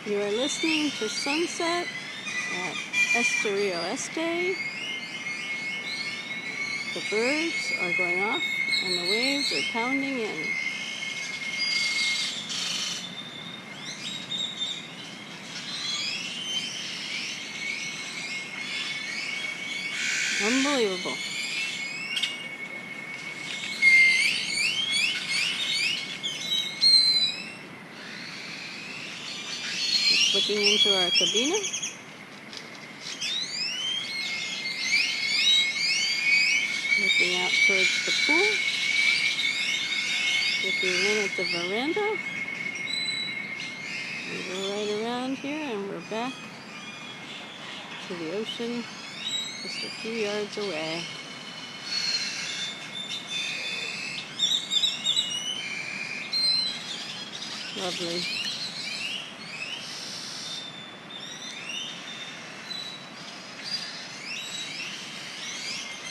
You are listening to Sunset at Esterillos Estes. The birds are going off and the waves are pounding in. Unbelievable. Just looking into our cabina. Looking out towards the pool. Looking in at the veranda. We go right around here and we're back to the ocean just a few yards away. Lovely.